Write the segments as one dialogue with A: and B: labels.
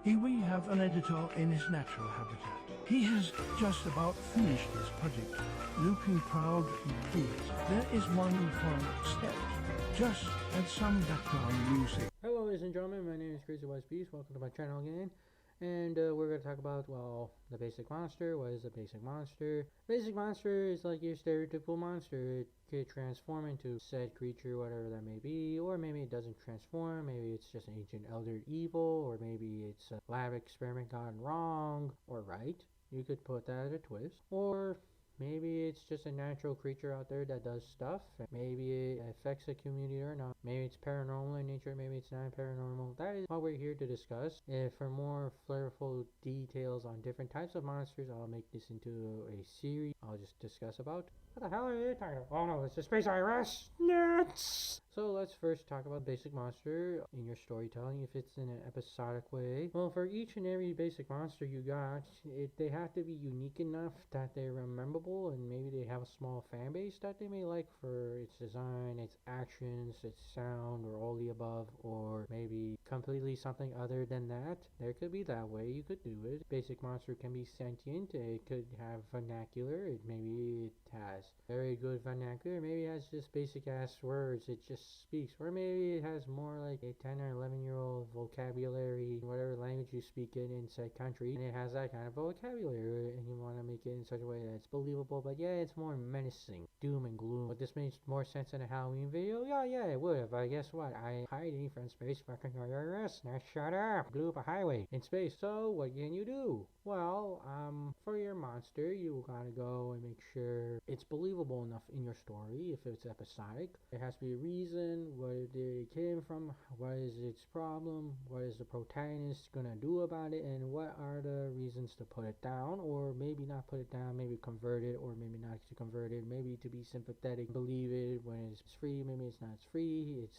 A: Here we have an editor in his natural habitat. He has just about finished his project, looking proud and pleased. There is one final step. Just add some background music.
B: Hello ladies and gentlemen, my name is Crazy Wisebeast. Welcome to my channel again. And we're going to talk about, well, the basic monster. What is a basic monster? Basic monster is like your stereotypical monster. It could transform into said creature, whatever that may be. Or maybe it doesn't transform. Maybe it's just an ancient elder evil. Or maybe it's a lab experiment gone wrong or right. You could put that as a twist. Or maybe it's just a natural creature out there that does stuff. Maybe it affects the community or not. Maybe it's paranormal in nature. Maybe it's not paranormal. That is what we're here to discuss. And for more flavorful details on different types of monsters, I'll make this into a series. I'll just discuss about. What the hell are you talking about? Oh no, it's the Space IRS. Nuts! So let's first talk about basic monster in your storytelling, if it's in an episodic way. Well, for each and every basic monster you got, they have to be unique enough that they're memorable, and maybe they have a small fan base that they may like for its design, its actions, its sound, or all the above, or maybe completely something other than that. There could be that way you could do it. Basic monster can be sentient. It could have vernacular. Maybe it has very good vernacular. Maybe it has just basic ass words. It just speaks, or maybe it has more like a 10 or 11-year-old vocabulary, whatever language you speak in said country, and it has that kind of vocabulary, and you want to make it in such a way that it's believable, but yeah, it's more menacing, doom and gloom. But this makes more sense in a Halloween video. Yeah, it would, but guess what? I hiding from space fucking IRS. Now shut up. Blew up a highway in space. So what can you do? Well, for your monster, you gotta go and make sure it's believable enough in your story. If it's episodic, there has to be a reason where it came from, what is its problem, what is the protagonist gonna do about it, and what are the reasons to put it down, or maybe not put it down, maybe convert it, or maybe not to convert it, maybe to be sympathetic, believe it when it's free, maybe it's not free, it's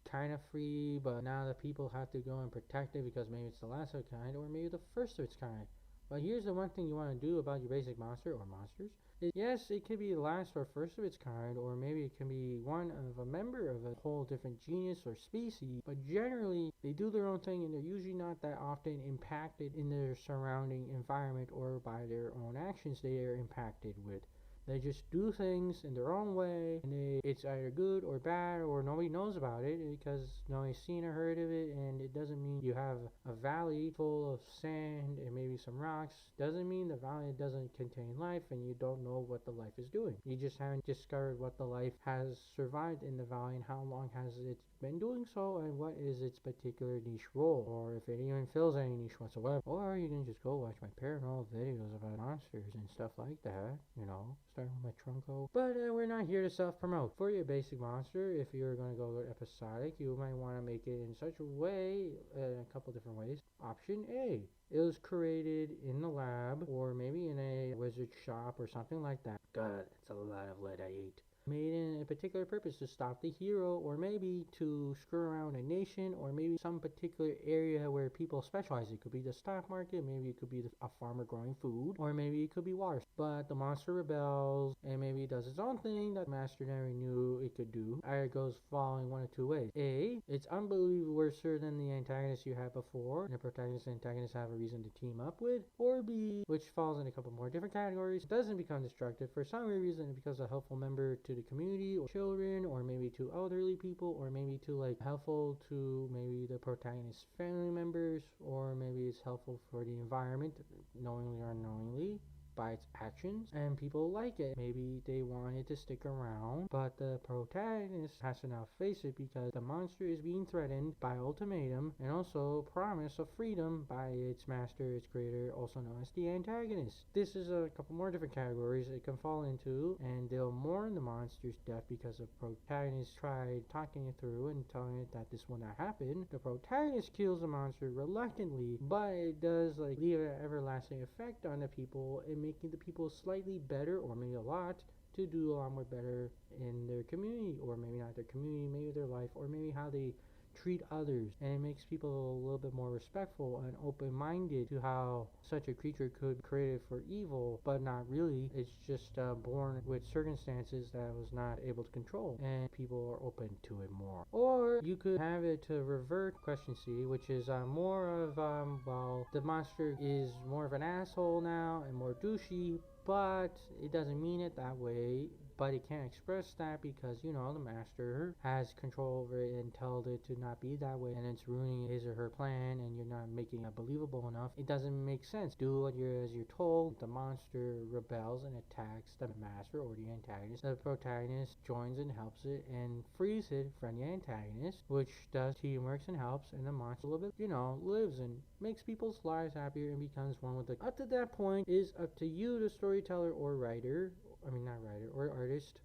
B: kind of free, but now the people have to go and protect it because maybe it's the last of its kind, or maybe the first of its kind. But here's the one thing you want to do about your basic monster or monsters. Yes, it could be the last or first of its kind, or maybe it can be one of a member of a whole different genus or species, but generally they do their own thing and they're usually not that often impacted in their surrounding environment or by their own actions they are impacted with. They just do things in their own way, and it's either good or bad, or nobody knows about it because nobody's seen or heard of it. And it doesn't mean you have a valley full of sand and maybe some rocks. Doesn't mean the valley doesn't contain life and you don't know what the life is doing. You just haven't discovered what the life has survived in the valley and how long has it been doing so, and what is its particular niche role, or if it even fills any niche whatsoever. Or you can just go watch my paranormal videos about monsters and stuff like that, starting with my Trunco. But we're not here to self-promote. For your basic monster, if you're going to go episodic, you might want to make it in such a way, a couple different ways. Option A, it was created in the lab, or maybe in a wizard shop or something like that. God, that's a lot of lead I ate. Made in a particular purpose to stop the hero, or maybe to screw around a nation, or maybe some particular area where people specialize. It could be the stock market, maybe it could be a farmer growing food, or maybe it could be water. But the monster rebels, and maybe it does its own thing that the master never knew it could do. Either it goes following one of two ways. A, it's unbelievably worse than the antagonist you had before, and the protagonist and antagonist have a reason to team up with. Or B, which falls in a couple more different categories, doesn't become destructive for some reason. It becomes a helpful member to the community, or children, or maybe to elderly people, or maybe to helpful to maybe the protagonist's family members, or maybe it's helpful for the environment, knowingly or unknowingly, by its actions, and people like it. Maybe they want it to stick around, but the protagonist has to now face it because the monster is being threatened by ultimatum and also promise of freedom by its master, its creator, also known as the antagonist. This is a couple more different categories it can fall into, and they'll mourn the monster's death because the protagonist tried talking it through and telling it that this will not happen. The protagonist kills the monster reluctantly, but it does leave an everlasting effect on the people and making the people slightly better, or maybe a lot, to do a lot more better in their community, or maybe not their community, maybe their life, or maybe how they treat others. And it makes people a little bit more respectful and open-minded to how such a creature could be created for evil, but not really. It's just born with circumstances that it was not able to control, and people are open to it more. Or you could have it to revert question C, which is more of well, the monster is more of an asshole now and more douchey, but it doesn't mean it that way. But it can't express that because, you know, the master has control over it and told it to not be that way, and it's ruining his or her plan, and you're not making it believable enough. It doesn't make sense. Do what as you're told. The monster rebels and attacks the master or the antagonist. The protagonist joins and helps it and frees it from the antagonist, which does teamwork and helps, and the monster a little bit, you know, lives and makes people's lives happier and becomes one with the. Up to that point is up to you, the storyteller or writer. Not writer or artist,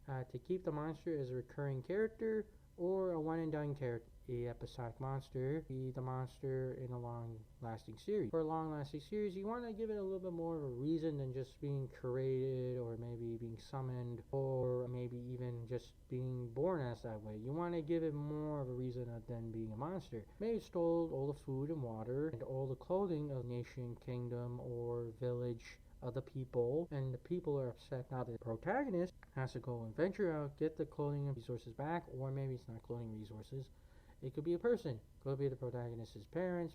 B: to keep the monster as a recurring character or a one and done character. A episodic monster, be the monster in a long lasting series. For a long lasting series, you want to give it a little bit more of a reason than just being created or maybe being summoned or maybe even just being born as that way. You want to give it more of a reason than being a monster. Maybe it stole all the food and water and all the clothing of nation, kingdom, or village of the people, and the people are upset. Now the protagonist has to go and venture out, get the clothing and resources back, or maybe it's not clothing resources. It could be a person. It could be the protagonist's parent,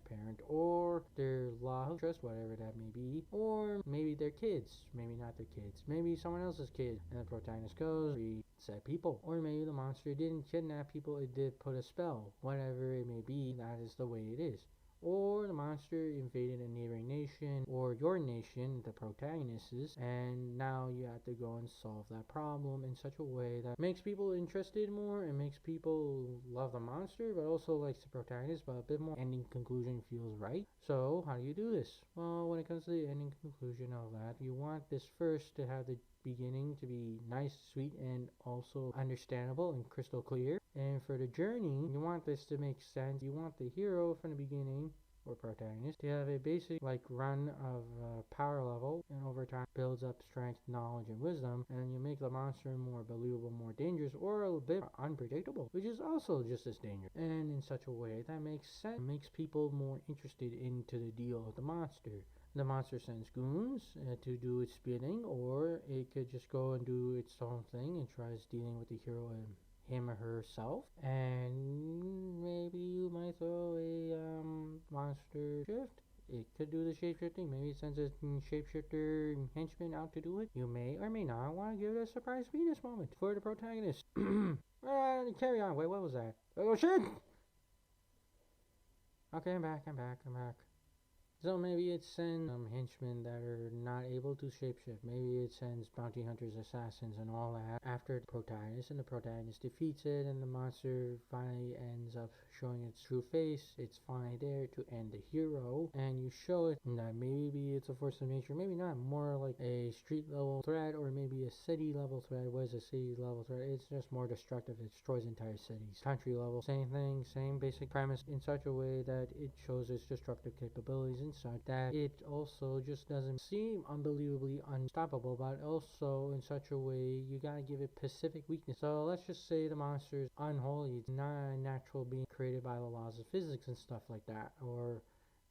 B: or their love interest, whatever that may be, or maybe their kids, maybe not their kids, maybe someone else's kid, and the protagonist goes, reset people, or maybe the monster didn't kidnap people, it did put a spell, whatever it may be, that is the way it is. Or the monster invaded a neighboring nation, or your nation, the protagonist's, and now you have to go and solve that problem in such a way that makes people interested more and makes people love the monster, but also likes the protagonist, but a bit more ending conclusion feels right. So how do you do this? Well, when it comes to the ending conclusion of that, you want this first to have the beginning to be nice, sweet, and also understandable and crystal clear. And for the journey, you want this to make sense. You want the hero from the beginning, or protagonist, to have a basic run of power level, and over time builds up strength, knowledge, and wisdom, and you make the monster more believable, more dangerous, or a bit unpredictable, which is also just as dangerous, and in such a way that makes sense, makes people more interested into the deal of the monster. The monster sends goons to do its bidding, or it could just go and do its own thing and tries dealing with the hero and him or herself. And maybe you might throw a monster shift. It could do the shapeshifting. Maybe it sends a shapeshifter henchman out to do it. You may or may not want to give it a surprise Venus moment for the protagonist. Carry on. Wait, what was that? Oh shit! Okay, I'm back. So maybe it sends henchmen that are not able to shapeshift. Maybe it sends bounty hunters, assassins, and all that after the protagonist, and the protagonist defeats it, and the monster finally ends up showing its true face. It's finally there to end the hero, and you show it that maybe it's a force of nature, maybe not, more like a street level threat, or maybe a city level threat. What is a city level threat? It's just more destructive. It destroys entire cities. Country level, same thing, same basic premise, in such a way that it shows its destructive capabilities and such that it also just doesn't seem unbelievably unstoppable, but also in such a way you gotta give it specific weakness. So let's just say the monster is unholy. It's not a natural being created by the laws of physics and stuff like that, or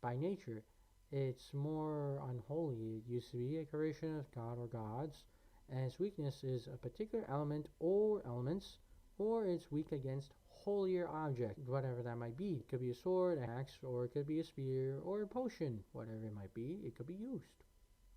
B: by nature. It's more unholy. It used to be a creation of God or gods, and its weakness is a particular element or elements, or it's weak against holier object, whatever that might be. It could be a sword, an axe, or it could be a spear, or a potion, whatever it might be. It could be used.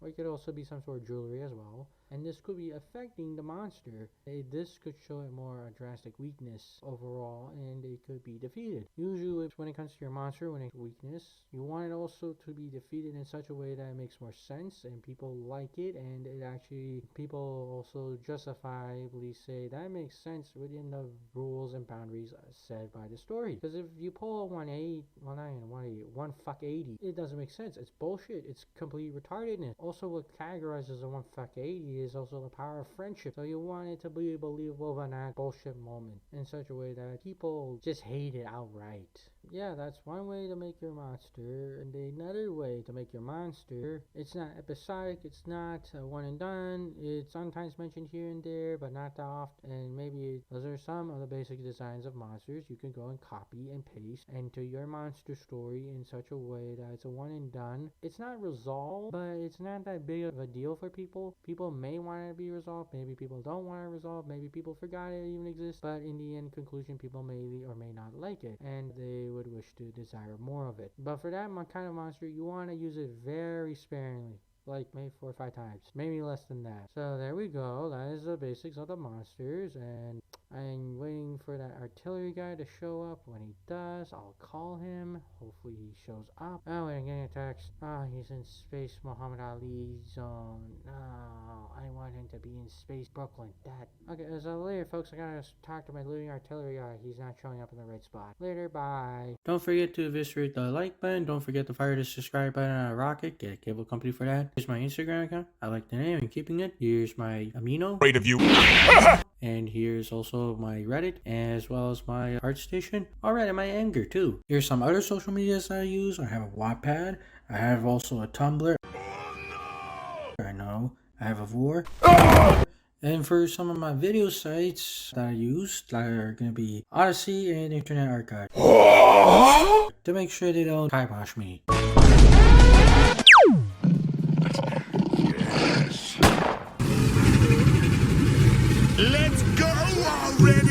B: Or it could also be some sort of jewelry as well. And this could be affecting the monster. This could show a more drastic weakness overall, and it could be defeated. Usually when it comes to your monster, when it's weakness, you want it also to be defeated in such a way that it makes more sense and people like it, and it actually, people also justifiably say that makes sense within the rules and boundaries said by the story. Because if you pull a 180, well not even 180, 1 fuck 80, it doesn't make sense. It's bullshit. It's complete retardedness. Also what categorizes a 1 fuck 80 is also the power of friendship. So you want it to be believable but not bullshit moment in such a way that people just hate it outright. Yeah, that's one way to make your monster. And another way to make your monster, it's not episodic, it's not one and done, it's sometimes mentioned here and there but not that often, and maybe those are some of the basic designs of monsters you can go and copy and paste into your monster story in such a way that it's a one and done. It's not resolved, but it's not that big of a deal for people. People may want it to be resolved, maybe people don't want it resolved, maybe people forgot it even exists, but in the end conclusion people may or may not like it, and they they would wish to desire more of it. But for that kind of monster, you want to use it very sparingly. Like maybe 4 or 5 times, maybe less than that. So there we go. That is the basics of the monsters, and I'm waiting for that artillery guy to show up. When he does, I'll call him. Hopefully he shows up. Oh wait, I'm getting a text. He's in space Muhammad Ali zone. No, I want him to be in space Brooklyn. Okay, so later folks, I gotta talk to my looting artillery guy. He's not showing up in the right spot. Later, bye. Don't forget to eviscerate the like button. Don't forget to fire the subscribe button on a rocket. Get a cable company for that. Here's my Instagram account. I like the name and keeping it. Here's my amino.
C: Great of you.
B: And here's also my Reddit, as well as my ArtStation. Alright, and my Anger too. Here's some other social medias I use. I have a Wattpad. I have also a Tumblr. I know. I have a Vor. And for some of my video sites that I use, that are going to be Odyssey and Internet Archive. To make sure they don't kibosh me.
C: Let's go already!